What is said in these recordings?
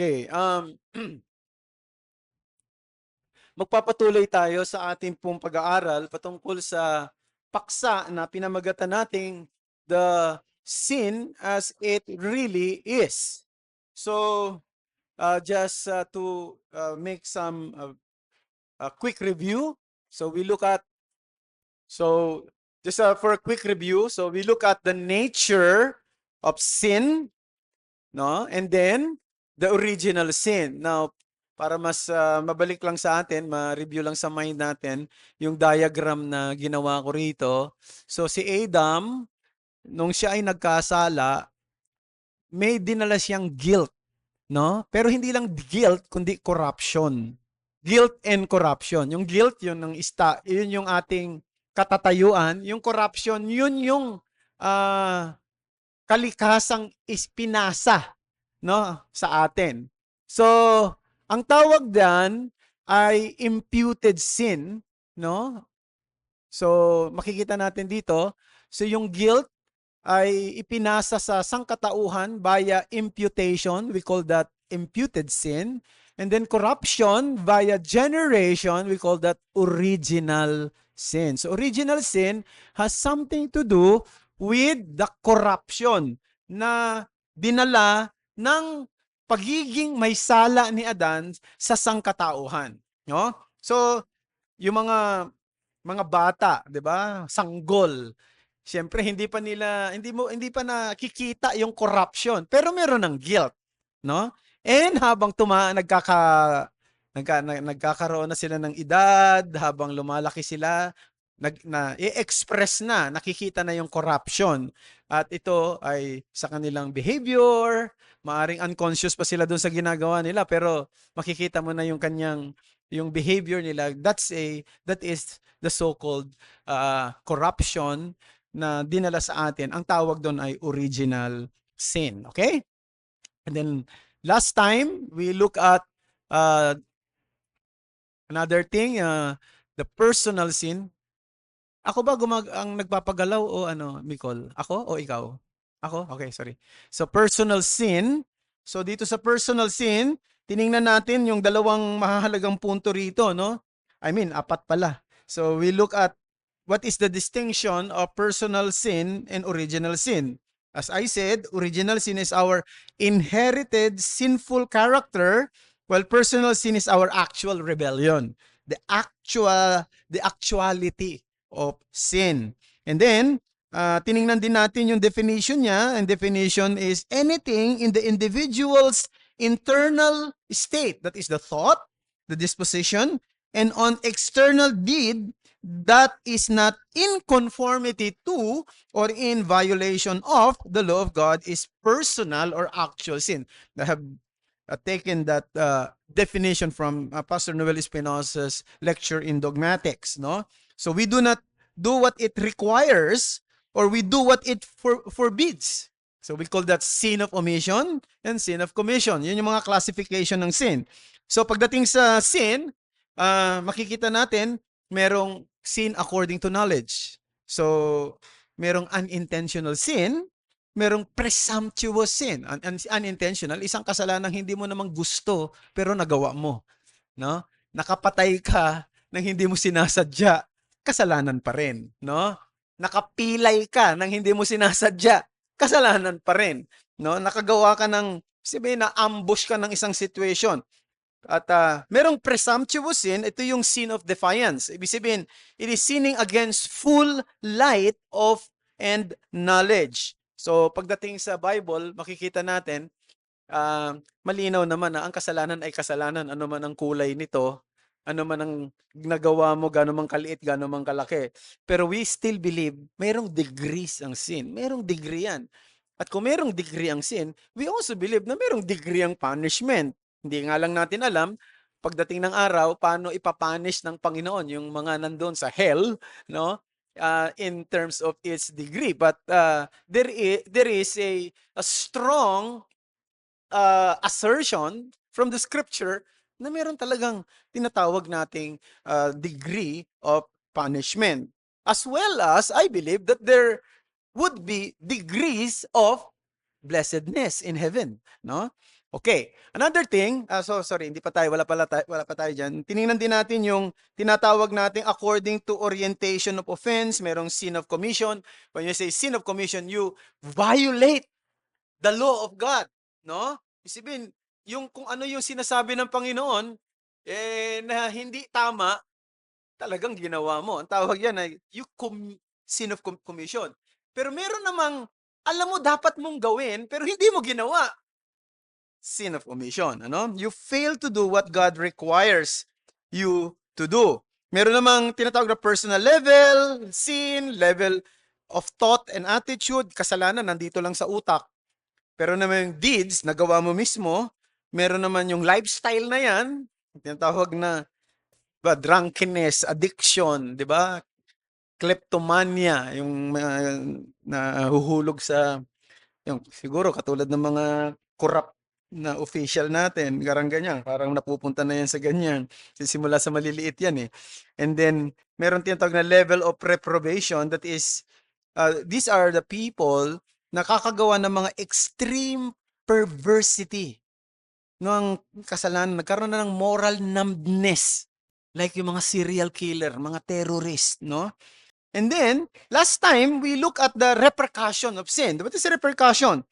Okay, magpapatuloy tayo sa ating pong pag-aaral patungkol sa paksa na pinamagatan nating The Sin as It Really Is. So, just to make some a quick review, so we look at, so just for a quick review, so we look at the nature of sin, no? And then the original sin. Now, para mas mabalik lang sa atin, ma-review lang sa mind natin yung diagram na ginawa ko rito. So si Adam, nung siya ay nagkasala, may dinala siyang guilt, no? Pero hindi lang guilt kundi corruption. Guilt and corruption. Yung guilt yun yun yung ating katatayuan, yung corruption yun yung kalikasang ispinasa, no, sa atin. So, ang tawag diyan ay imputed sin, no? So, makikita natin dito, so yung guilt ay ipinasa sa sangkatauhan via imputation, we call that imputed sin. And then corruption via generation, we call that original sin. So original sin has something to do with the corruption na dinala ng pagiging may sala ni Adan sa sangkatauhan, no? So yung mga bata, 'di ba? Sanggol. Siyempre hindi pa nakikita yung corruption, pero meron ng guilt, no? And habang nagkakaroon na sila ng edad, habang lumalaki sila, i-express na, nakikita na yung corruption. At ito ay sa kanilang behavior, maaring unconscious pa sila doon sa ginagawa nila, pero makikita mo na yung behavior nila. That is the so-called corruption na dinala sa atin. Ang tawag doon ay original sin. Okay? And then last time we look at another thing, the personal sin. Ako ba ang nagpapagalaw o ano, Nicole? Ako o ikaw? Ako? Okay, sorry. So personal sin. So dito sa personal sin, tiningnan natin yung dalawang mahahalagang punto rito, no? I mean, apat pala. So we look at what is the distinction of personal sin and original sin. As I said, original sin is our inherited sinful character, while personal sin is our actual rebellion. The actuality of sin. And then, tiningnan din natin yung definition niya. And definition is anything in the individual's internal state. That is the thought, the disposition, and on external deed that is not in conformity to or in violation of the law of God is personal or actual sin. I have taken that definition from Pastor Noel Espinosa's lecture in Dogmatics, no? So we do not do what it requires, or we do what it forbids. So we call that sin of omission and sin of commission. Yun yung mga classification ng sin. So pagdating sa sin, makikita natin merong sin according to knowledge. So merong unintentional sin, merong presumptuous sin. Unintentional, isang kasalanang hindi mo namang gusto pero nagawa mo, no? Nakapatay ka nang hindi mo sinasadya, kasalanan pa rin, no? Nakapilay ka nang hindi mo sinasadya, kasalanan pa rin, no? Nakagawa ka ng, sabihin na ambush ka ng isang situation. At merong presumptuous sin, ito yung sin of defiance. Ibig sabihin, it is sinning against full light of and knowledge. So pagdating sa Bible, makikita natin, malinaw naman na ang kasalanan ay kasalanan, ano man ang kulay nito, ano man ang nagawa mo, gano'n man kaliit, gano'n man kalaki. Pero we still believe merong degrees ang sin. Merong degree yan. At kung merong degree ang sin, we also believe na merong degree ang punishment. Hindi nga lang natin alam, pagdating ng araw, paano ipapunish ng Panginoon yung mga nandun sa hell, no? In terms of its degree. But there is a strong assertion from the scripture na meron talagang tinatawag nating degree of punishment. As well as, I believe that there would be degrees of blessedness in heaven, no? Okay, another thing, sorry, hindi pa tayo, wala pa tayo diyan. Tiningnan din natin yung tinatawag nating according to orientation of offense, merong sin of commission. When you say sin of commission, you violate the law of God, no? Isipin, yung kung ano yung sinasabi ng Panginoon, na hindi tama, talagang ginawa mo. Ang tawag yan ay sin of commission. Pero meron namang, alam mo dapat mong gawin, pero hindi mo ginawa. Sin of omission, ano? You fail to do what God requires you to do. Meron namang tinatawag na personal level, sin, level of thought and attitude, kasalanan nandito lang sa utak. Pero naman yung deeds, nagawa mo mismo, meron naman yung lifestyle na yan, tinatawag na drunkenness, addiction, di ba? Kleptomania, yung nahuhulog sa, yung siguro katulad ng mga corrupt na official natin, garang ganyan, parang napupunta na yan sa ganyan. Simula sa maliliit yan eh. And then, meron tinatawag na level of reprobation, that is, these are the people nakakagawa ng mga extreme perversity ng kasalanan, nagkaroon na ng moral numbness, like yung mga serial killer, mga terrorist, no? And then, last time, we look at the repercussion of sin. What is the repercussion?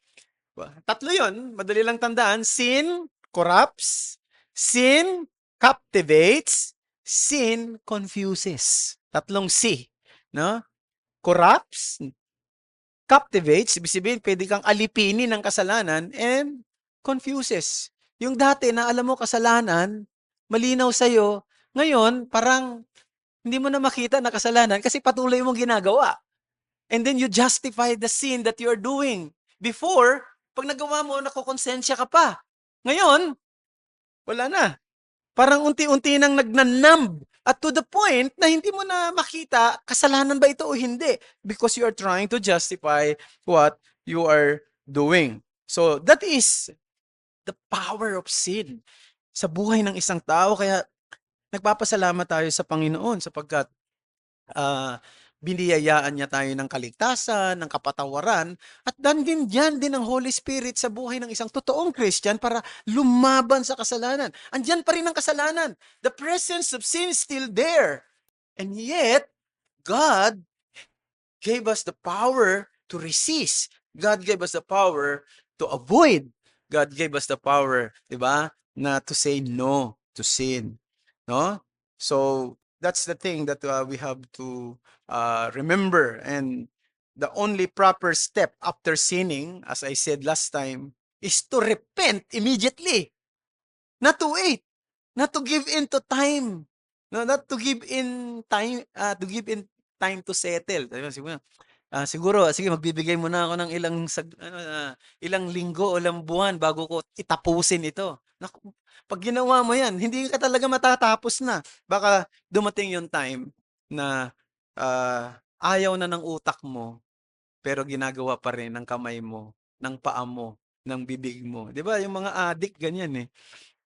Tatlo yun, madali lang tandaan. Sin corrupts, sin captivates, sin confuses. Tatlong C, no? Corrupts, captivates, ibig sabihin, pwede kang alipinin ng kasalanan, and confuses. Yung dati na alam mo kasalanan, malinaw sa'yo, ngayon, parang hindi mo na makita na kasalanan kasi patuloy mong ginagawa. And then you justify the sin that you're doing. Before, pag nagawa mo, nakukonsensya ka pa. Ngayon, wala na. Parang unti-unti nang nagnanumb. At to the point na hindi mo na makita kasalanan ba ito o hindi. Because you are trying to justify what you are doing. So that is the power of sin sa buhay ng isang tao. Kaya nagpapasalamat tayo sa Panginoon sapagkat biniyayaan niya tayo ng kaligtasan, ng kapatawaran, at din ang Holy Spirit sa buhay ng isang totoong Christian para lumaban sa kasalanan. Andiyan pa rin ang kasalanan. The presence of sin is still there. And yet, God gave us the power to resist. God gave us the power to avoid. God gave us the power, di ba, na to say no to sin. No? So, that's the thing that we have to remember. And the only proper step after sinning, as I said last time, is to repent immediately. Not to wait. Not to give in to time. No, not to give in time, to give in time to settle. Siguro, sige, magbibigay muna ako ng ilang linggo o ilang buwan bago ko itapusin ito. Naku, pag ginawa mo yan, hindi ka talaga matatapos na. Baka dumating yung time na ayaw na ng utak mo, pero ginagawa pa rin ng kamay mo, ng paa mo, ng bibig mo. 'Di ba? Yung mga addict ganyan eh.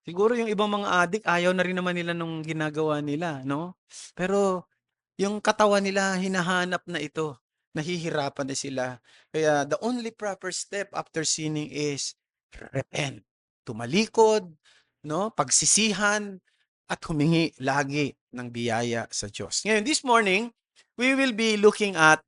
Siguro yung ibang mga addict ayaw na rin naman nila nung ginagawa nila, no? Pero yung katawan nila hinahanap na ito. Nahihirapan na sila. Kaya the only proper step after sinning is repent. Tumalikod, no? Pagsisihan at humingi lagi ng biyaya sa Diyos. Ngayon, this morning, we will be looking at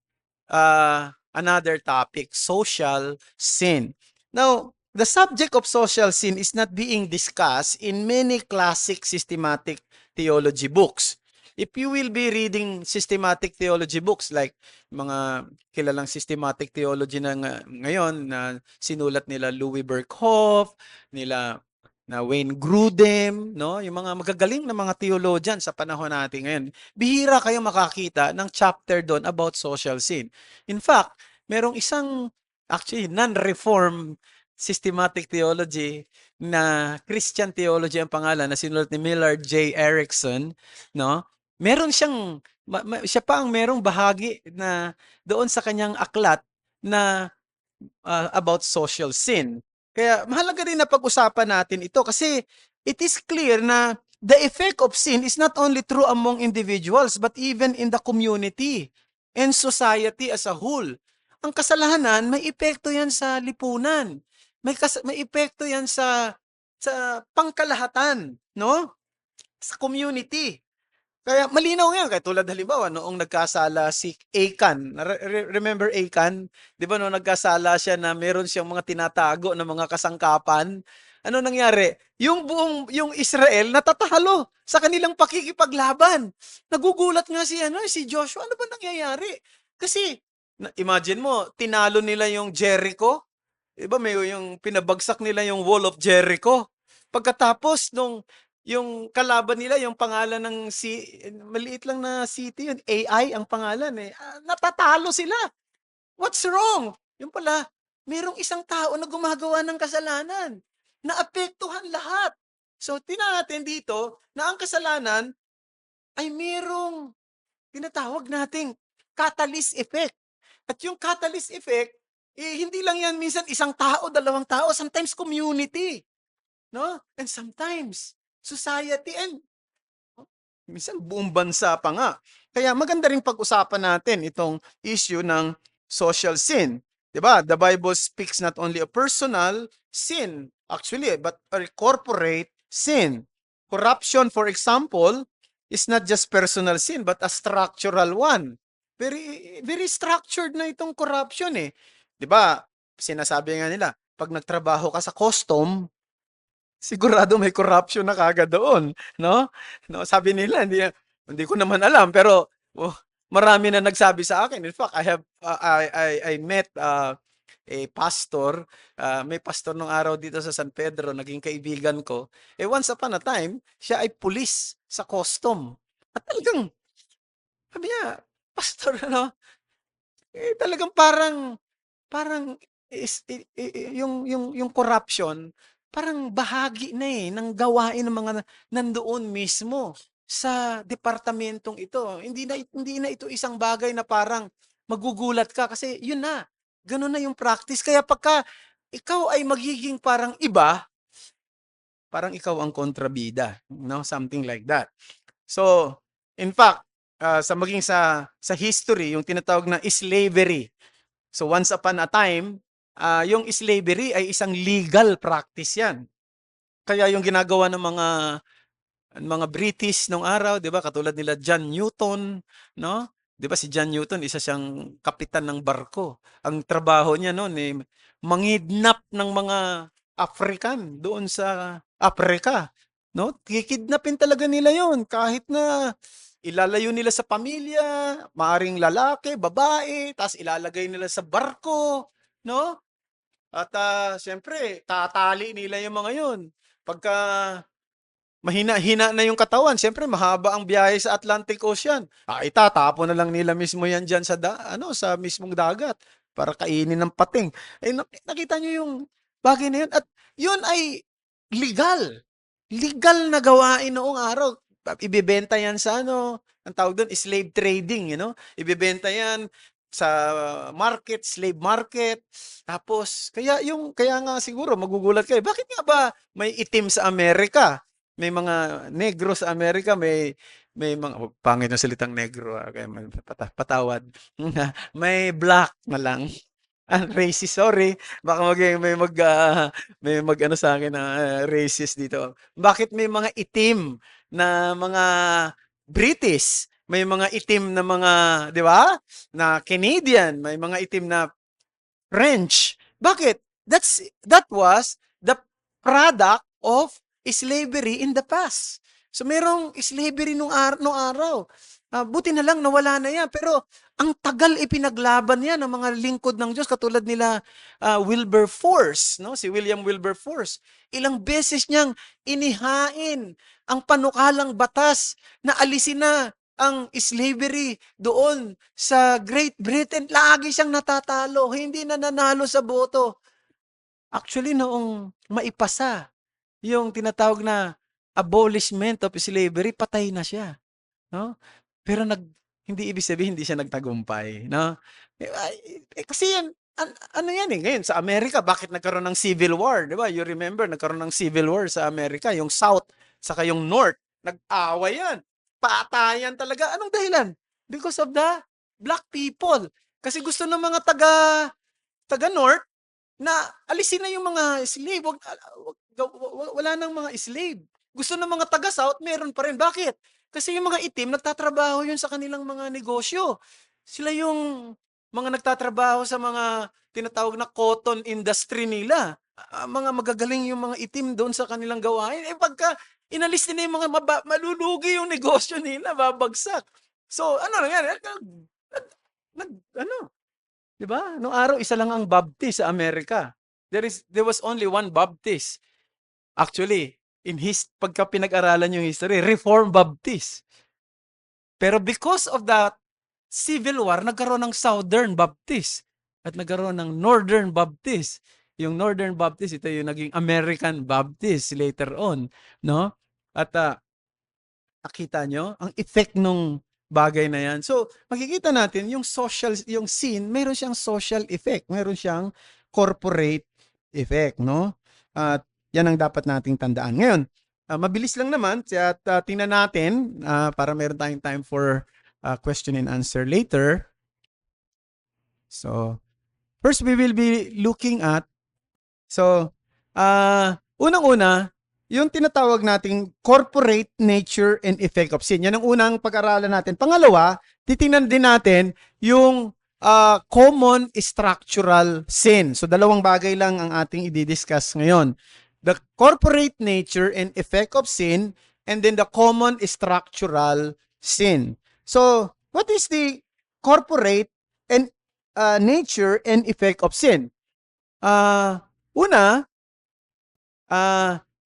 another topic, social sin. Now, the subject of social sin is not being discussed in many classic systematic theology books. If you will be reading systematic theology books like mga kilalang systematic theology na ngayon na sinulat nila Louis Berkhoff, nila na Wayne Grudem, no? Yung mga magagaling na mga theologian sa panahon natin ngayon. Bihira kayo makakita ng chapter doon about social sin. In fact, merong isang actually non-reformed systematic theology na Christian theology ang pangalan na sinulat ni Millard J. Erickson, no? Meron siyang siya pa ang merong bahagi na doon sa kanyang aklat na about social sin. Kaya mahalaga rin na pag-usapan natin ito kasi it is clear na the effect of sin is not only true among individuals but even in the community and society as a whole. Ang kasalanan, may epekto yan sa lipunan. May epekto yan sa sa pangkalahatan, no? Sa community. Kaya malinaw yan, kaya tulad halimbawa noong nagkasala si Achan, remember Achan? 'Di ba noong nagkasala siya na meron siyang mga tinatago na mga kasangkapan, ano nangyari? Yung Israel natatalo sa kanilang pakikipaglaban. Nagugulat nga si si Joshua, ano ba nangyayari? Kasi imagine mo, tinalo nila yung Jericho, 'di ba may yung pinabagsak nila yung Wall of Jericho. Pagkatapos nung yung kalaban nila, yung pangalan ng maliit lang na city yun, AI ang pangalan eh. Natatalo sila. What's wrong? Yung pala, merong isang tao na gumagawa ng kasalanan. Naapektuhan lahat. So, tingnan natin dito na ang kasalanan ay merong tinatawag nating catalyst effect. At yung catalyst effect, hindi lang yan minsan isang tao, dalawang tao, sometimes community. No? And sometimes, society and minsan buong bansa pa nga. Kaya maganda ring pag-usapan natin itong issue ng social sin. 'Di ba? The Bible speaks not only a personal sin, actually, but a corporate sin. Corruption, for example, is not just personal sin, but a structural one. Very, very structured na itong corruption eh. 'Di ba? Sinasabi nga nila, pag nagtrabaho ka sa custom, sigurado may corruption na kaagad doon, no? No, sabi nila hindi ko naman alam pero marami na nagsabi sa akin. In fact, I have I met a pastor, may pastor nung araw dito sa San Pedro, naging kaibigan ko. Once upon a time, siya ay pulis sa custom. At talagang sabi niya, pastor talagang parang Parang yung corruption, parang bahagi na ng gawain ng mga nandoon mismo sa departamentong ito. Hindi na ito isang bagay na parang magugulat ka kasi yun na, gano'n na yung practice. Kaya pagka ikaw ay magiging parang iba, parang ikaw ang kontrabida, no? Something like that. So, in fact, sa history, yung tinatawag na slavery. So once upon a time, yung slavery ay isang legal practice 'yan. Kaya yung ginagawa ng mga British nung araw, 'di ba, katulad nila John Newton, no? 'Di ba si John Newton isa siyang kapitan ng barko. Ang trabaho niya noon eh mangidnap ng mga African doon sa Africa, no? Kikidnapin talaga nila 'yon kahit na ilalayo nila sa pamilya, maaring lalaki, babae, tapos ilalagay nila sa barko, no? At siyempre, tatali nila yung mga 'yon. Pagka mahina-hina na yung katawan, siyempre mahaba ang biyahe sa Atlantic Ocean. Itatapon na lang nila mismo yan diyan sa mismong dagat para kainin ng pating. Nakita niyo yung bagay na yun at yun ay legal. Legal na gawain noong araw. Ibebenta yan sa ang tawag doon, slave trading, Ibebenta yan sa market, slave market. Tapos, kaya nga siguro magugulat kayo, bakit nga ba may itim sa Amerika? May mga negro sa Amerika, may mga pangit na salitang negro, kaya patawad. May black na lang. Racist, sorry. Baka may mag-ano sa akin na racist dito. Bakit may mga itim na mga British? May mga itim na mga, 'di ba? Na Canadian, may mga itim na French. Bakit? That was the product of slavery in the past. So merong slavery nung araw. Buti na lang nawala na yan. Pero ang tagal ipinaglaban yan ng mga lingkod ng Diyos katulad nila Wilberforce, no? Si William Wilberforce. Ilang beses niyang inihain ang panukalang batas na alisin na ang slavery doon sa Great Britain. Lagi siyang natatalo, hindi na nanalo sa boto. Actually, noong maipasa yung tinatawag na abolishment of slavery, patay na siya, no? Pero hindi ibig sabihin hindi siya nagtagumpay, no? Kasi yan, ano yan ngayon sa Amerika, bakit nagkaroon ng civil war, di ba? You remember, nagkaroon ng civil war sa Amerika, yung South, saka yung North, nag-away yan. Patayan talaga. Anong dahilan? Because of the black people. Kasi gusto ng mga taga North na alisin na yung mga slave. wala nang mga slave. Gusto ng mga taga-South, meron pa rin. Bakit? Kasi yung mga itim, nagtatrabaho yun sa kanilang mga negosyo. Sila yung mga nagtatrabaho sa mga tinatawag na cotton industry nila. Mga magagaling yung mga itim doon sa kanilang gawain. Pagka inalis nila yung mga malulugi yung negosyo nila, babagsak. So, ano nangyari? Ano, 'di ba? Nung araw isa lang ang Baptist sa Amerika. There was only one Baptist. Actually, pagka pinag-aralan yung history, Reformed Baptist. Pero because of the Civil War, nagkaroon ng Southern Baptist at nagkaroon ng Northern Baptist. Yung Northern Baptist, ito yung naging American Baptist later on, no? At nakita nyo ang effect nung bagay na yan. So, makikita natin yung yung scene, mayroon siyang social effect, mayroon siyang corporate effect, no? At yan ang dapat nating tandaan. Ngayon, mabilis lang naman at tingnan natin para meron tayong time for question and answer later. So, first we will be looking at unang-una, yung tinatawag nating corporate nature and effect of sin. Yan ang unang pag-aralan natin. Pangalawa, titingnan din natin yung common structural sin. So, dalawang bagay lang ang ating i-discuss ngayon. The corporate nature and effect of sin, and then the common structural sin. So, what is the corporate and nature and effect of sin? Una,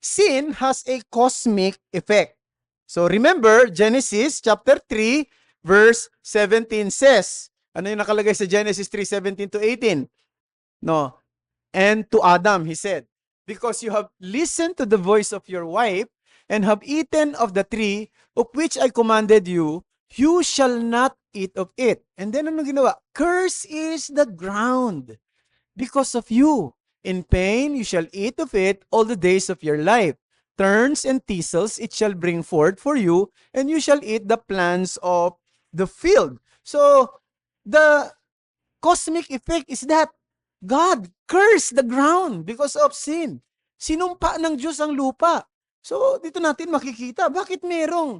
sin has a cosmic effect. So remember, Genesis chapter 3, verse 17 says, ano yung nakalagay sa Genesis 3:17 to 18? No. And to Adam, he said, because you have listened to the voice of your wife and have eaten of the tree of which I commanded you, you shall not eat of it. And then ano ginawa? Curse is the ground because of you. In pain you shall eat of it all the days of your life. Thorns and thistles it shall bring forth for you, and you shall eat the plants of the field. So, the cosmic effect is that God cursed the ground because of sin. Sinumpa ng Diyos ang lupa. So, dito natin makikita, bakit merong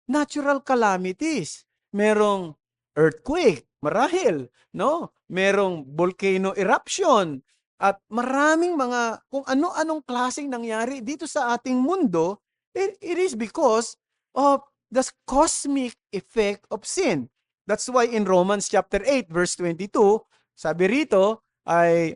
natural calamities? Merong earthquake, marahil, no? Merong volcano eruption, at maraming mga kung ano-anong klaseng nangyari dito sa ating mundo, it is because of the cosmic effect of sin. That's why in Romans chapter 8 verse 22, sabi rito ay,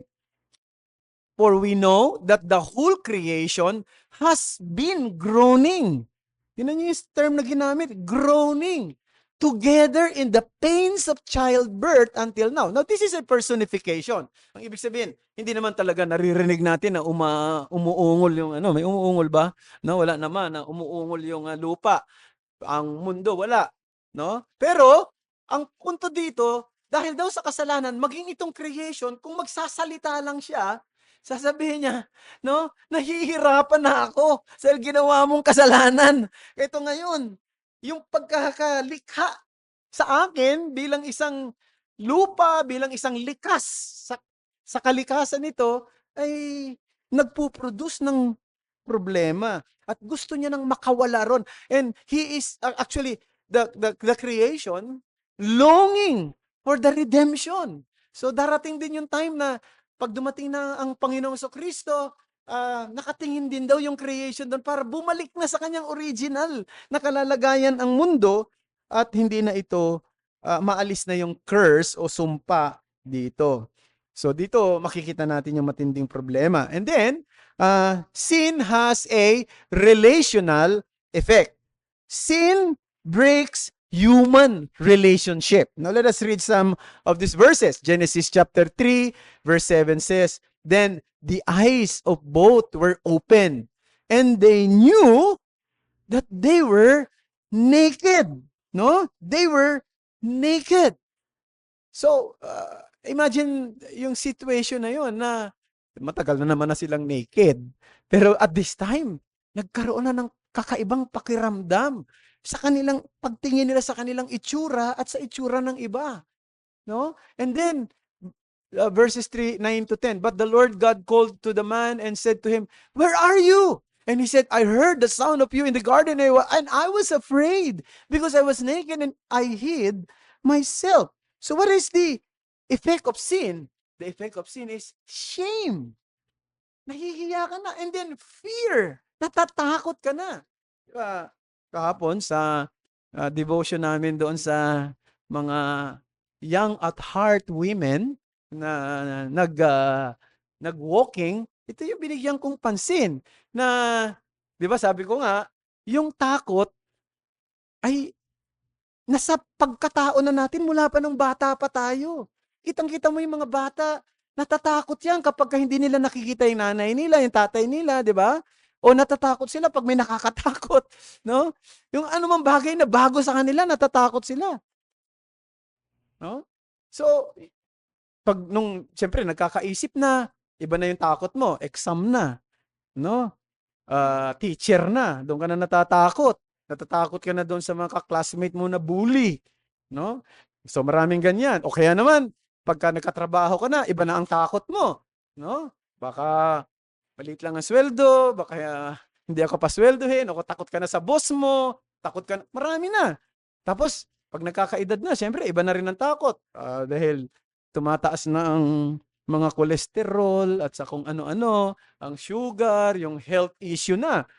for we know that the whole creation has been groaning. Yun yung term na ginamit, groaning together in the pains of childbirth until now. Now, this is a personification. Ang ibig sabihin, hindi naman talaga naririnig natin na umuungol yung may umuungol ba? No, wala naman na umuungol yung lupa. Ang mundo, wala. No? Pero, ang punto dito, dahil daw sa kasalanan, maging itong creation, kung magsasalita lang siya, sasabihin niya, no, nahihirapan na ako sa ginawa mong kasalanan. Ito ngayon, yung pagkakalikha sa akin bilang isang lupa, bilang isang likas sa kalikasan nito, ay nagpuproduce ng problema. At gusto niya nang makawala ron. And he is actually, the creation, longing for the redemption. So darating din yung time na pag dumating na ang Panginoong Kristo, nakatingin din daw yung creation doon para bumalik na sa kanyang original na kalalagayan ang mundo at hindi na ito maalis na yung curse o sumpa dito. So dito makikita natin yung matinding problema. And then, sin has a relational effect. Sin breaks human relationship. Now let us read some of these verses. Genesis chapter 3 verse 7 says, then the eyes of both were open, and they knew that they were naked. No? They were naked. So, imagine yung situation na yun na matagal na naman na silang naked. Pero at this time, nagkaroon na ng kakaibang pakiramdam sa kanilang pagtingin nila sa kanilang itsura at sa itsura ng iba. No? And then, verses 9 to 10. But the Lord God called to the man and said to him, "Where are you?" And he said, "I heard the sound of you in the garden, and I was afraid because I was naked and I hid myself." So what is the effect of sin? The effect of sin is shame. Nahihiya ka na. And then fear. Natatakot ka na. Diba? Kahapon sa devotion namin doon sa mga young at heart women na nag-walking, ito yung binigyan kong pansin na, di ba sabi ko nga, yung takot ay nasa pagkatao na natin mula pa nung bata pa tayo. Kitang-kita mo yung mga bata, natatakot yan kapag hindi nila nakikita yung nanay nila, yung tatay nila, di ba? O natatakot sila pag may nakakatakot, no? Yung anumang bagay na bago sa kanila, natatakot sila. No? So, pag siyempre, nagkakaisip na, iba na yung takot mo, exam na, no? Teacher na, doon ka na natatakot. Natatakot ka na doon sa mga classmate mo na bully, no? So maraming ganyan. O kaya naman, pagka nagkatrabaho ka na, iba na ang takot mo, no? Baka maliit lang ang sweldo, baka hindi ako pasweldohin, o takot ka na sa boss mo, takot ka na, marami na. Tapos, pag nagkakaedad na, syempre, iba na rin ang takot. Dahil tumataas na ang mga kolesterol at sa kung ano-ano, ang sugar, yung health issue na.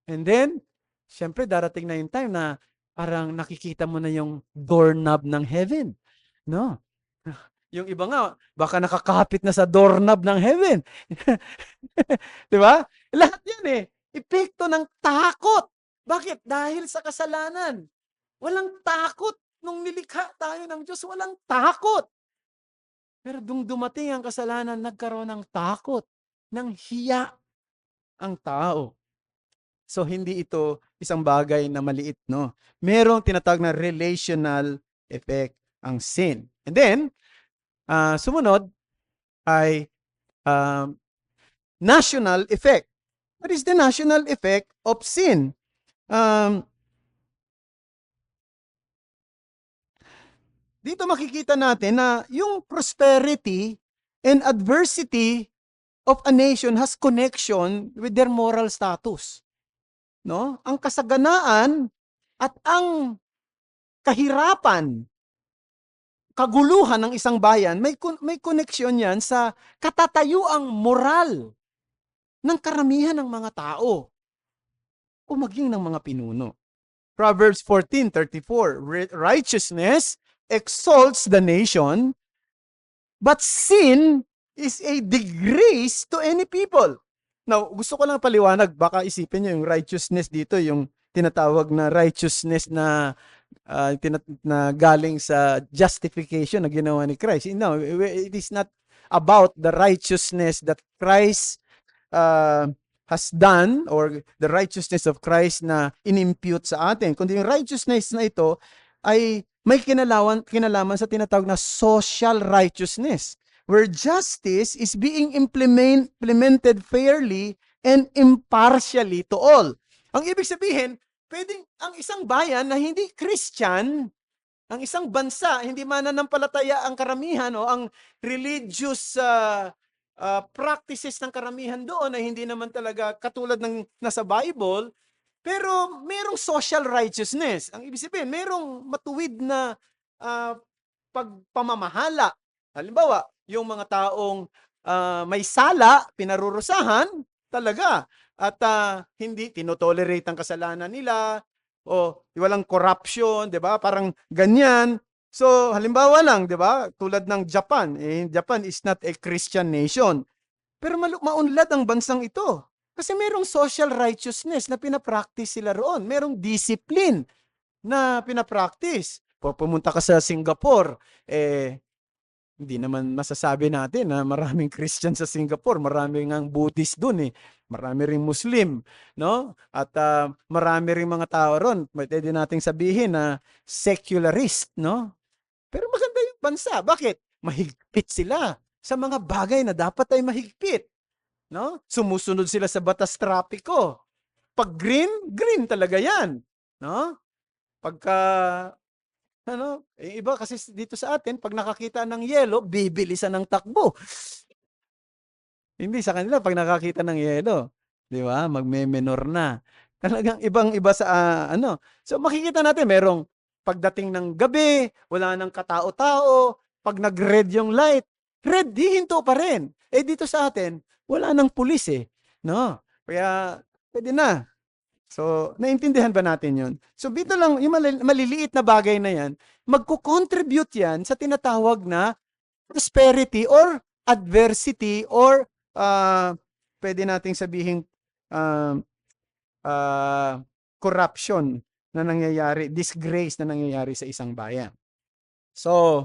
And then, syempre darating na yung time na parang nakikita mo na yung doorknob ng heaven. No? Yung iba nga, baka nakakapit na sa doorknob ng heaven. Di ba? Lahat yan epekto ng takot. Bakit? Dahil sa kasalanan. Walang takot. Nung nilikha tayo ng Diyos, walang takot. Pero dumating ang kasalanan, nagkaroon ng takot, ng hiya ang tao. So, hindi ito isang bagay na maliit, no? Merong tinatawag na relational effect ang sin. And then, sumunod ay national effect. What is the national effect of sin? Dito makikita natin na yung prosperity and adversity of a nation has connection with their moral status. No? Ang kasaganaan at ang kahirapan, kaguluhan ng isang bayan, may koneksyon yan sa katatayuang moral ng karamihan ng mga tao o maging ng mga pinuno. Proverbs 14:34, righteousness exalts the nation, but sin is a disgrace to any people. Now, gusto ko lang paliwanag, baka isipin niyo yung righteousness dito, yung tinatawag na righteousness na galing sa justification na ginawa ni Christ. No, it is not about the righteousness that Christ has done or the righteousness of Christ na inimpute sa atin. Kundi yung righteousness na ito ay may kinalaman sa tinatawag na social righteousness, where justice is being implemented fairly and impartially to all. Ang ibig sabihin, pwedeng ang isang bayan na hindi Christian, ang isang bansa, hindi mananampalataya ang karamihan o ang religious practices ng karamihan doon ay hindi naman talaga katulad ng nasa Bible, pero merong social righteousness. Ang ibig sabihin, merong matuwid na pagpamamahala. Halimbawa, yung mga taong may sala, pinarurusahan talaga. At hindi tinotolerate ang kasalanan nila o walang corruption, 'di ba? Parang ganyan. So, halimbawa lang, 'di ba? Tulad ng Japan, Japan is not a Christian nation. Pero maunlad ang bansang ito. Kasi merong social righteousness na pinapractice sila roon. Merong discipline na pinapractice. Pumunta ka sa Singapore, hindi naman masasabi natin na maraming Christian sa Singapore, maraming ang Buddhist doon marami ring Muslim, no? At marami ring mga tao ron, pwede nating sabihin na secularist, no? Pero maganda yung bansa. Bakit? Mahigpit sila sa mga bagay na dapat ay mahigpit, no? Sumusunod sila sa batas trapiko. Pag green, green talaga yan, no? Pagka Ano, iba kasi dito sa atin, pag nakakita ng yelo, bibilisan ng takbo. Hindi, sa kanila pag nakakita ng yelo, 'di ba, magme-menor na. Talagang ibang-iba sa, ano. So makikita natin merong pagdating ng gabi, wala ng katao-tao, 'pag nag-red yung light, red, hihinto pa rin. Eh, dito sa atin, wala ng pulis, eh, 'no? Kaya puwede na. So, naintindihan ba natin 'yun? So, dito lang yung maliliit na bagay na 'yan, magko-contribute 'yan sa tinatawag na prosperity or adversity or pwede nating sabihing uh, uh, corruption na nangyayari, disgrace na nangyayari sa isang bayan. So,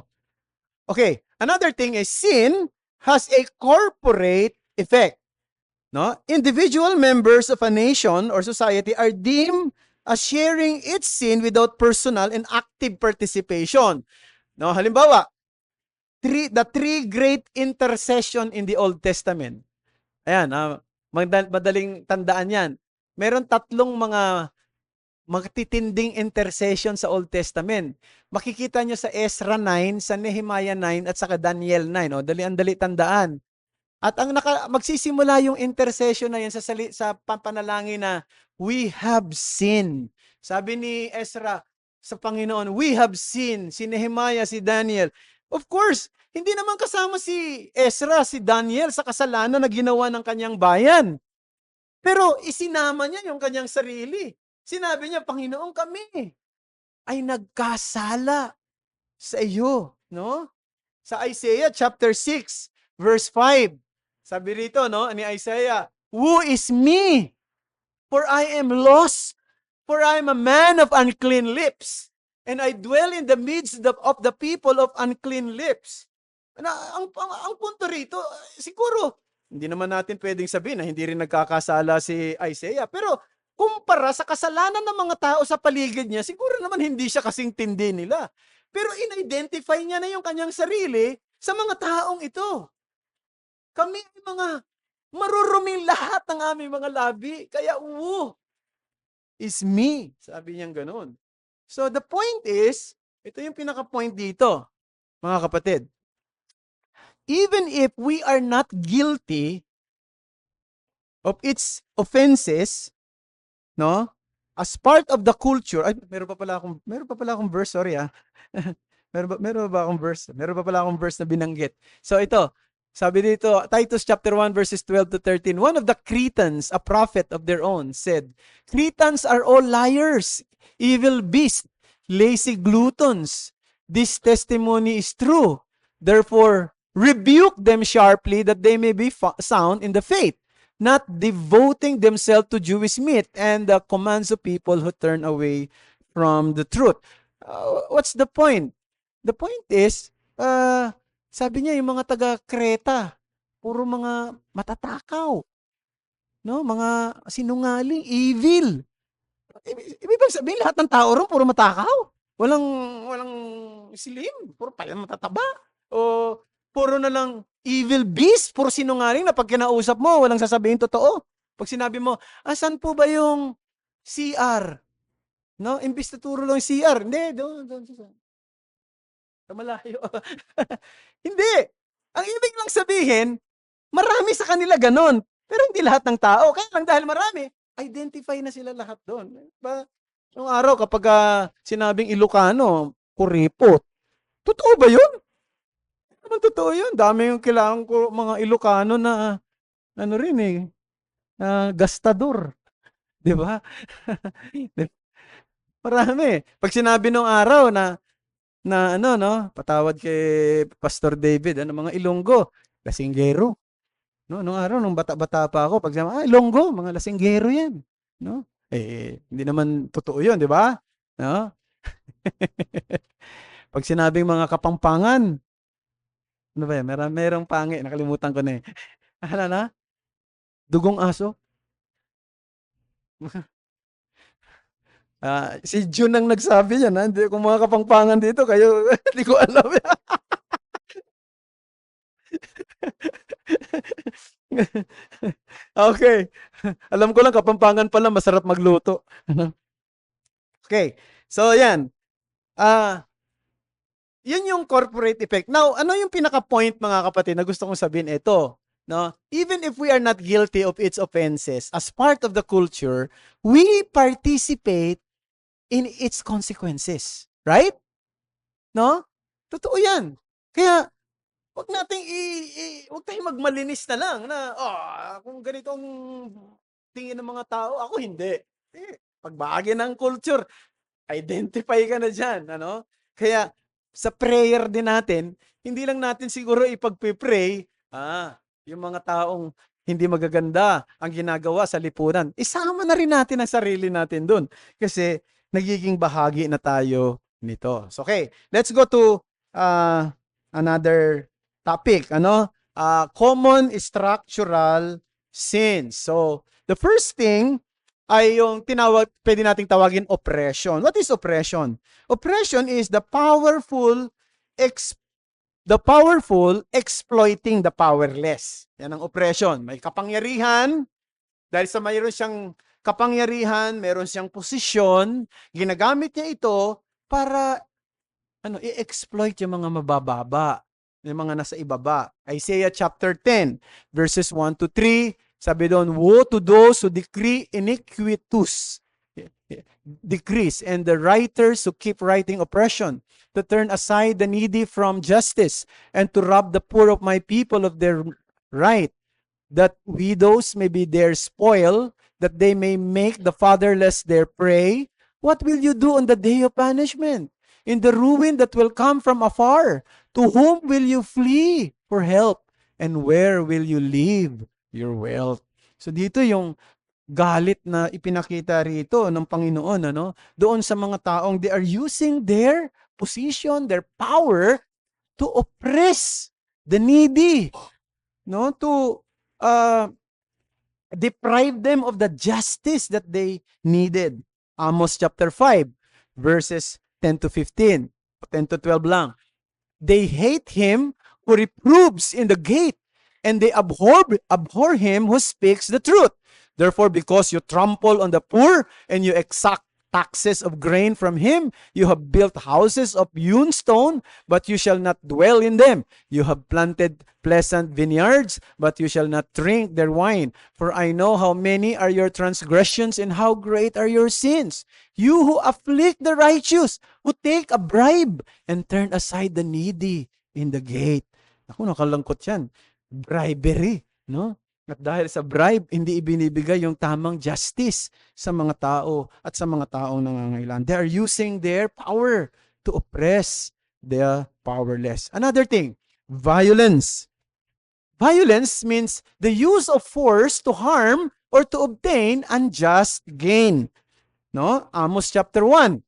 okay, another thing is sin has a corporate effect. No? Individual members of a nation or society are deemed as sharing its sin without personal and active participation. No, halimbawa, the three great intercession in the Old Testament. Ayan, madaling tandaan yan. Meron tatlong mga magtitinding intercession sa Old Testament. Makikita nyo sa Ezra 9, sa Nehemiah 9, at saka Daniel 9. O, dali-andali tandaan. At ang magsisimula yung intercession na yan sa panalangin na, we have sinned. Sabi ni Ezra sa Panginoon, we have sinned. Si Nehemiah, si Daniel. Of course, hindi naman kasama si Ezra, si Daniel sa kasalanan na ginawa ng kanyang bayan. Pero isinama niya yung kanyang sarili. Sinabi niya, Panginoon, kami ay nagkasala sa iyo, no? Sa Isaiah chapter 6, verse 5. Sabi rito, no, ni Isaiah, "Who is me? For I am lost, for I am a man of unclean lips, and I dwell in the midst of the people of unclean lips." Ang punto rito, siguro, hindi naman natin pwedeng sabihin na hindi rin nagkakasala si Isaiah, pero kumpara sa kasalanan ng mga tao sa paligid niya, siguro naman hindi siya kasing tindi nila. Pero in-identify niya na yung kanyang sarili sa mga taong ito. Kami ay mga maruruming lahat ng aming mga labi. Kaya, is me. Sabi niyang ganun. So, the point is, ito yung pinaka-point dito, mga kapatid. Even if we are not guilty of its offenses, no? As part of the culture, ay, meron pa pala akong verse, sorry meron pa pala akong verse na binanggit. So ito, sabi dito, Titus chapter 1 verses 12 to 13, one of the Cretans, a prophet of their own, said, Cretans are all liars, evil beasts, lazy gluttons. This testimony is true. Therefore, rebuke them sharply that they may be sound in the faith, not devoting themselves to Jewish meat and the commands of people who turn away from the truth. What's the point? The point is, sabi niya, yung mga taga-Kreta, puro mga matatakaw, no? Mga sinungaling, evil. Ibig sabihin, lahat ng tao ron, puro matakaw. Walang slim, puro pala matataba. O puro na lang evil beast, puro sinungaling na pag kinausap mo, walang sasabihin totoo. Pag sinabi mo, saan po ba yung CR? No? Imbis na turo lang yung CR. Hindi, doon. Sa malayo. Hindi. Ang ibig lang sabihin, marami sa kanila ganon. Pero hindi lahat ng tao. Kaya lang dahil marami, identify na sila lahat doon. Diba? Noong araw, kapag sinabing Ilocano, kuripot. Totoo ba yun? Naman totoo yun. Dami yung kailangan ko mga Ilocano na ano rin gastador. Di ba? Marami. Pag sinabi nung araw na ano, no, patawad kay Pastor David, mga Ilonggo, lasinggero. No, nung araw, nung bata-bata pa ako, pag sinabi, Ilonggo, mga lasinggero yan. No? Hindi naman totoo yun, di ba? No? Pag sinabing mga Kapampangan, ano ba yan? Merong pangi, nakalimutan ko na Ano na? Dugong aso? Si June ang nagsabi yan, Hindi, kung mga Kapampangan dito, kayo, hindi ko alam. Okay. Alam ko lang, Kapampangan pala, masarap magluto. Okay. So, yan. Yun yung corporate effect. Now, ano yung pinaka-point mga kapatid na gusto kong sabihin? Ito, no? Even if we are not guilty of its offenses, as part of the culture, we participate in its consequences. Right? No? Totoo yan. Kaya, wag nating wag tayong magmalinis na lang na, kung ganitong tingin ng mga tao, ako hindi. Pagbahagi ng culture, identify ka na dyan, ano? Kaya, sa prayer din natin, hindi lang natin siguro ipagpipray, yung mga taong hindi magaganda ang ginagawa sa lipunan. Isama na rin natin ang sarili natin dun. Kasi, nagiging bahagi na tayo nito. So, okay, let's go to another topic, ano? Common structural sins. So, the first thing ay yung pwede nating tawagin oppression. What is oppression? Oppression is the powerful exploiting the powerless. Yan ang oppression. May kapangyarihan, dahil sa mayroon siyang kapangyarihan, mayroon siyang posisyon, ginagamit niya ito para i-exploit yung mga mabababa, yung mga nasa ibaba. Isaiah chapter 10, verses 1 to 3, sabi doon, woe to those who decree iniquitous decrees, and the writers who keep writing oppression, to turn aside the needy from justice, and to rob the poor of my people of their right, that widows may be their spoil, that they may make the fatherless their prey. What will you do on the day of punishment? In the ruin that will come from afar, to whom will you flee for help? And where will you leave your wealth? So dito yung galit na ipinakita rito ng Panginoon, ano? Doon sa mga taong they are using their position, their power to oppress the needy, no? To deprive them of the justice that they needed. Amos chapter 5, verses 10 to 15, 10 to 12 lang. They hate him who reproves in the gate, and they abhor him who speaks the truth. Therefore, because you trample on the poor and you exact taxes of grain from him, you have built houses of hewn stone, but you shall not dwell in them. You have planted pleasant vineyards, but you shall not drink their wine. For I know how many are your transgressions and how great are your sins. You who afflict the righteous, who take a bribe and turn aside the needy in the gate. Ako, nakalangkot yan. Bribery, no? At dahil sa bribe, hindi ibinibigay yung tamang justice sa mga tao at sa mga taong nangangailangan. They are using their power to oppress the powerless. Another thing, violence. Violence means the use of force to harm or to obtain unjust gain. No? Amos chapter 1,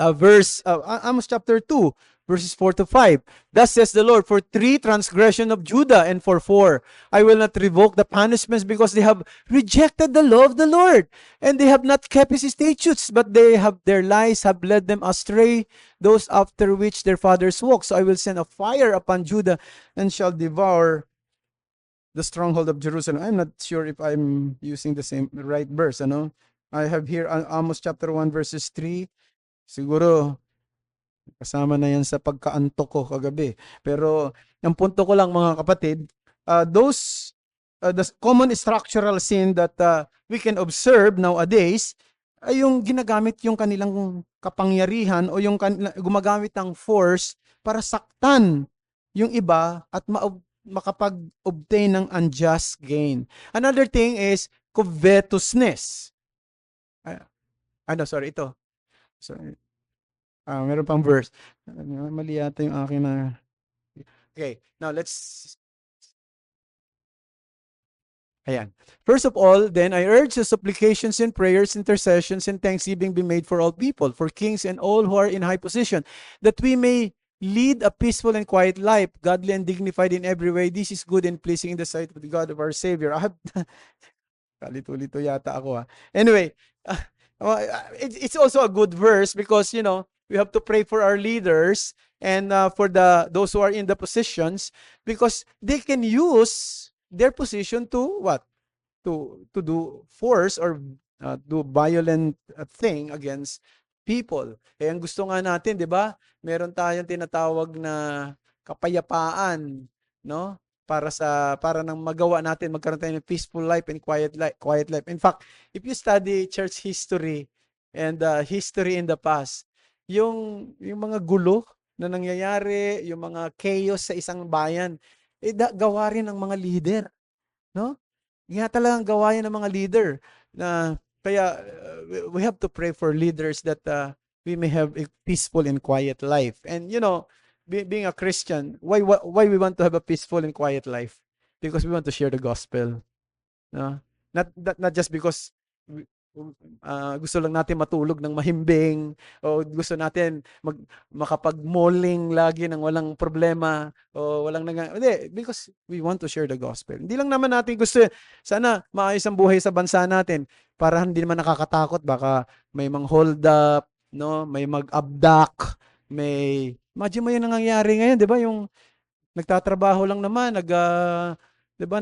Amos chapter 2, verses 4 to 5. Thus says the Lord, for 3 transgression of Judah, and for 4, I will not revoke the punishments, because they have rejected the law of the Lord, and they have not kept his statutes, but their lies have led them astray, those after which their fathers walked. So I will send a fire upon Judah, and shall devour the stronghold of Jerusalem. I'm not sure if I'm using the right verse, ano? I have here Amos chapter 1, verses 3. Siguro kasama na yan sa pagkaantok ko kagabi. Pero ang punto ko lang mga kapatid, the common structural sin that we can observe nowadays ay yung ginagamit yung kanilang kapangyarihan o yung gumagamit ng force para saktan yung iba at makapag-obtain ng unjust gain. Another thing is covetousness. Ito. Sorry. Meron pang verse. Mali yata yung akin na. Okay, now let's. Ayan. First of all, then I urge the supplications and prayers, intercessions, and thanksgiving be made for all people, for kings and all who are in high position, that we may lead a peaceful and quiet life, godly and dignified in every way. This is good and pleasing in the sight of the God of our Savior. I have kalito-lito yata ako. Anyway, it's also a good verse because, we have to pray for our leaders and for those who are in the positions, because they can use their position to what? To do force or do violent thing against people. Eh, ang gusto nga natin, di ba? Meron tayong tinatawag na kapayapaan, no? Para nang magawa natin magkaroon tayo ng peaceful life and quiet life. In fact, if you study church history and history in the past, yung mga gulo na nangyayari, yung mga chaos sa isang bayan, gawa rin ng mga leader, no? Nga talagang gawa yan ng mga leader na kaya we have to pray for leaders that we may have a peaceful and quiet life. And being a Christian, why we want to have a peaceful and quiet life? Because we want to share the gospel. No? Not just because gusto lang natin matulog ng mahimbing o gusto natin makapag-malling lagi ng walang problema o walang hindi, because we want to share the gospel. Hindi lang naman natin gusto sana maayos ang buhay sa bansa natin para hindi naman nakakatakot, baka may mga hold up, no, may mag-abduct, imagine mo yung nangyayari ngayon, 'di ba? Yung nagtatrabaho lang naman, 'di ba,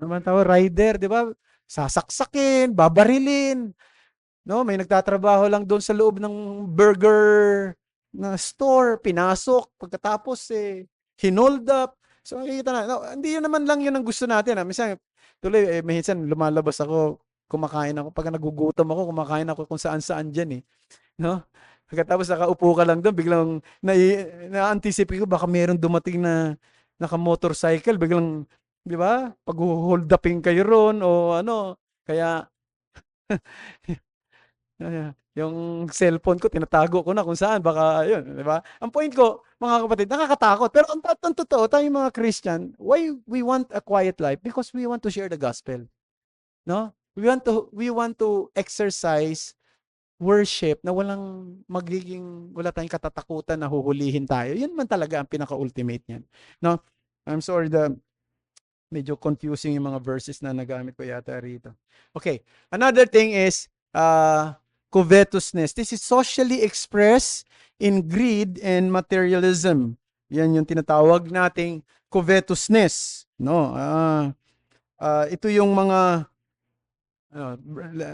naman tawag rider, 'di ba? Sasaksakin, babarilin, no? May nagtatrabaho lang doon sa loob ng burger na store, pinasok, pagkatapos hinold up. So makikita na, no, hindi yun naman lang yun ang gusto natin. Minsan, tuloy, minsan lumalabas ako, kumakain ako, pag nagugutom ako, kumakain ako kung saan-saan dyan no? Pagkatapos nakaupo ka lang doon, biglang na-anticipate ko, baka meron dumating na naka-motorcycle, biglang, di ba? Pag-hold upin kayo ron o ano. Kaya, yung cellphone ko, tinatago ko na kung saan. Baka, yun, di ba? Ang point ko, mga kapatid, nakakatakot. Pero ang totoo, tayong mga Christian, why we want a quiet life? Because we want to share the gospel. No? We want to exercise worship na wala tayong katatakutan na huhulihin tayo. Yun man talaga ang pinaka-ultimate niyan. No? I'm sorry, medyo confusing yung mga verses na nagamit ko yata rito. Okay. Another thing is covetousness. This is socially expressed in greed and materialism. Yan yung tinatawag nating covetousness. No? Ito yung mga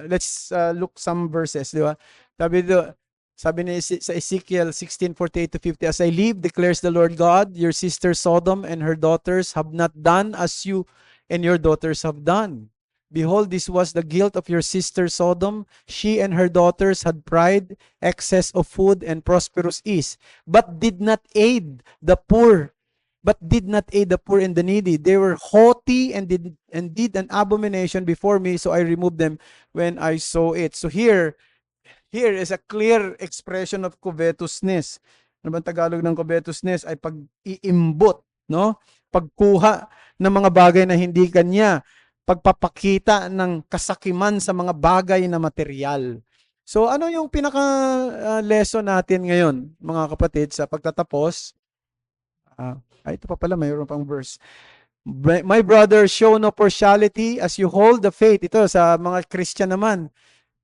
let's look some verses, di ba? Sabi ni sa Ezekiel 16:48-50, as I live, declares the Lord God, your sister Sodom and her daughters have not done as you and your daughters have done. Behold, this was the guilt of your sister Sodom. She and her daughters had pride, excess of food, and prosperous ease, but did not aid the poor and the needy. They were haughty and did an abomination before me, so I removed them when I saw it. So here is a clear expression of covetousness. Ano bang Tagalog ng covetousness? Ay pag-iimbot, no? Pagkuha ng mga bagay na hindi kanya, pagpapakita ng kasakiman sa mga bagay na material. So ano yung pinaka-lesson natin ngayon, mga kapatid, sa pagtatapos? Ito pa pala, mayroon pang verse. My brother, show no partiality as you hold the faith. Ito sa mga Christian naman.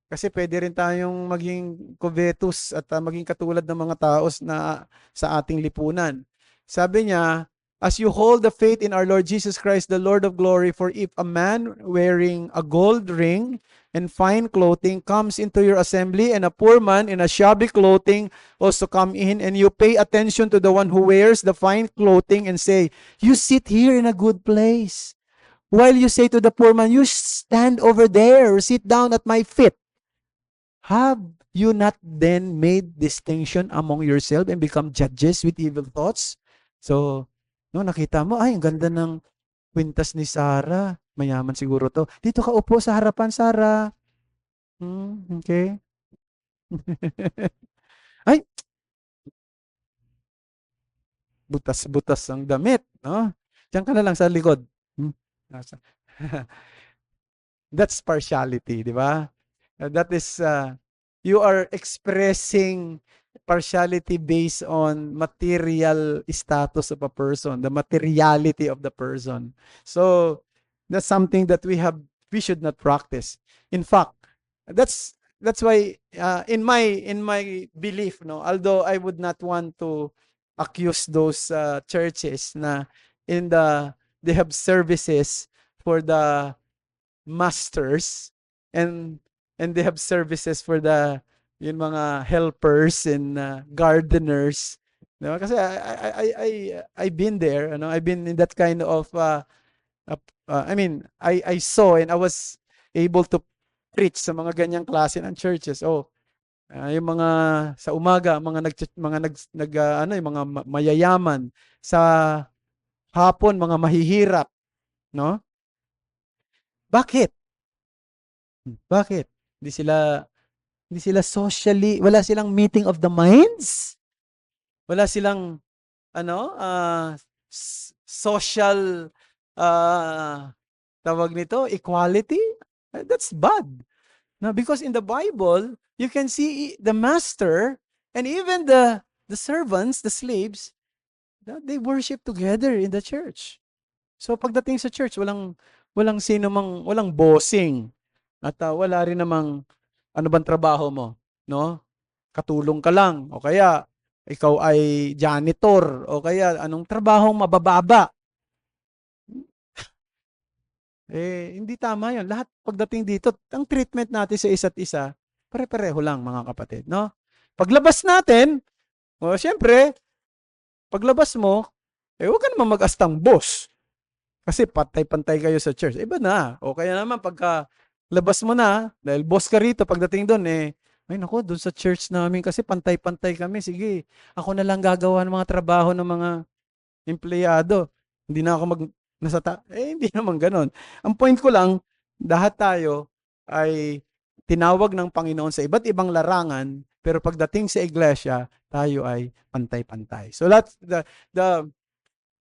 Kasi pwede rin tayong maging covetous at maging katulad ng mga taos na sa ating lipunan. Sabi niya, as you hold the faith in our Lord Jesus Christ, the Lord of glory, for if a man wearing a gold ring and fine clothing comes into your assembly, and a poor man in a shabby clothing also come in, and you pay attention to the one who wears the fine clothing and say, you sit here in a good place, while you say to the poor man, you stand over there or sit down at my feet. Have you not then made distinction among yourself and become judges with evil thoughts? So, no, nakita mo, ay, ang ganda ng kwintas ni Sarah. Mayaman siguro to. Dito ka upo sa harapan, Sarah. Okay. Ay, butas-butas ang damit. No? Diyan ka na lang sa likod. That's partiality, di ba? That is, you are expressing partiality based on material status of a person, the materiality of the person. So that's something that we should not practice. In fact, that's why in my belief, no, although I would not want to accuse those churches na they have services for the masters and they have services for the yung mga helpers and gardeners. No? Kasi I've been there, ano? I've been in that kind of I mean, I saw and I was able to preach sa mga ganyang klase ng churches. Yung mga sa umaga, yung mga mayayaman, sa hapon mga mahihirap, no? Bakit? Bakit? Hindi sila hindi sila socially, wala silang meeting of the minds? Wala silang social tawag nito, equality? That's bad. No, because in the Bible, you can see the master and even the servants, the slaves, they worship together in the church. So pagdating sa church, walang bossing. At wala rin namang ano bang trabaho mo, no? Katulong ka lang o kaya ikaw ay janitor o kaya anong trabahong mabababa. Hindi tama 'yon. Lahat pagdating dito, ang treatment natin sa isa't isa, pare-pareho lang mga kapatid, no? Paglabas natin, siyempre, paglabas mo, huwag ka naman mag-astang boss. Kasi pantay-pantay kayo sa church. Iba na. O kaya naman pagka labas mo na, dahil boss ka rito, pagdating doon, ay naku, doon sa church namin kasi pantay-pantay kami. Sige, ako na lang gagawa ng mga trabaho ng mga empleyado. Hindi na ako hindi naman ganon. Ang point ko lang, lahat tayo ay tinawag ng Panginoon sa iba't ibang larangan, pero pagdating sa iglesia, tayo ay pantay-pantay. So that's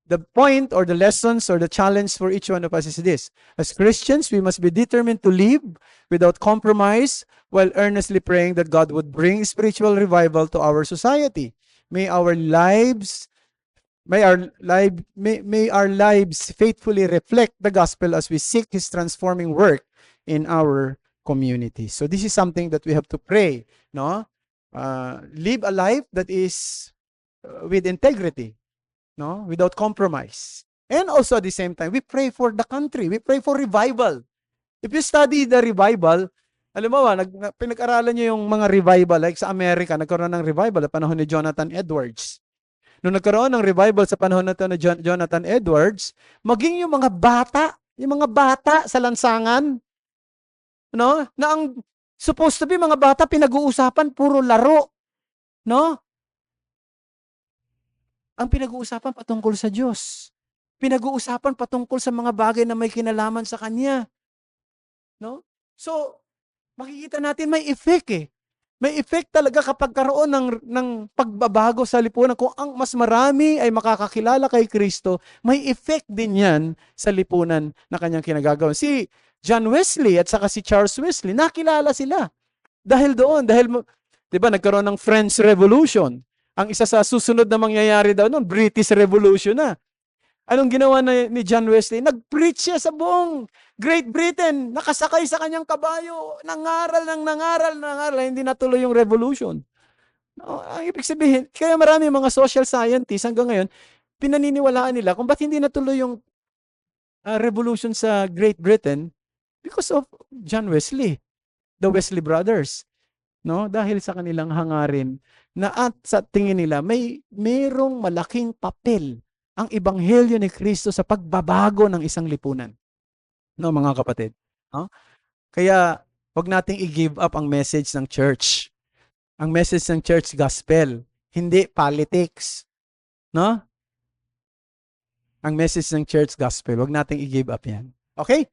the point or the lessons or the challenge for each one of us is this. As Christians, we must be determined to live without compromise while earnestly praying that God would bring spiritual revival to our society. May our lives faithfully reflect the gospel as we seek His transforming work in our community. So this is something that we have to pray, no? Live a life that is with integrity, no? Without compromise. And also at the same time, we pray for the country. We pray for revival. If you study the revival, alam mo ba, pinag-aralan nyo yung mga revival, like sa Amerika, nagkaroon ng revival sa panahon ni Jonathan Edwards. Nung nagkaroon ng revival sa panahon na ito ni Jonathan Edwards, maging yung mga bata sa lansangan, no? Na ang supposed to be mga bata pinag-uusapan puro laro, no? Ang pinag-uusapan patungkol sa Diyos. Pinag-uusapan patungkol sa mga bagay na may kinalaman sa Kanya, no? So, makikita natin may effect eh. May effect talaga kapag karoon ng pagbabago sa lipunan. Kung ang mas marami ay makakakilala kay Kristo, may effect din yan sa lipunan na kanyang kinagagawa. Si John Wesley at saka si Charles Wesley, nakilala sila. Dahil doon, di ba, nagkaroon ng French Revolution. Ang isa sa susunod na mangyayari daw noon, British Revolution na. Anong ginawa ni John Wesley? Nag-preach siya sa buong Great Britain, nakasakay sa kanyang kabayo, nangaral, hindi natuloy yung revolution. No, ang ibig sabihin, kaya marami mga social scientists hanggang ngayon, pinaniniwalaan nila kung ba't hindi natuloy yung revolution sa Great Britain because of John Wesley, the Wesley brothers. No? Dahil sa kanilang hangarin na at sa tingin nila, mayroong malaking papel ang ebanghelyo ni Kristo sa pagbabago ng isang lipunan. No, mga kapatid. No? Kaya, wag nating i-give up ang message ng church. Ang message ng church, gospel. Hindi politics. No? Ang message ng church, gospel. Wag nating i-give up yan. Okay?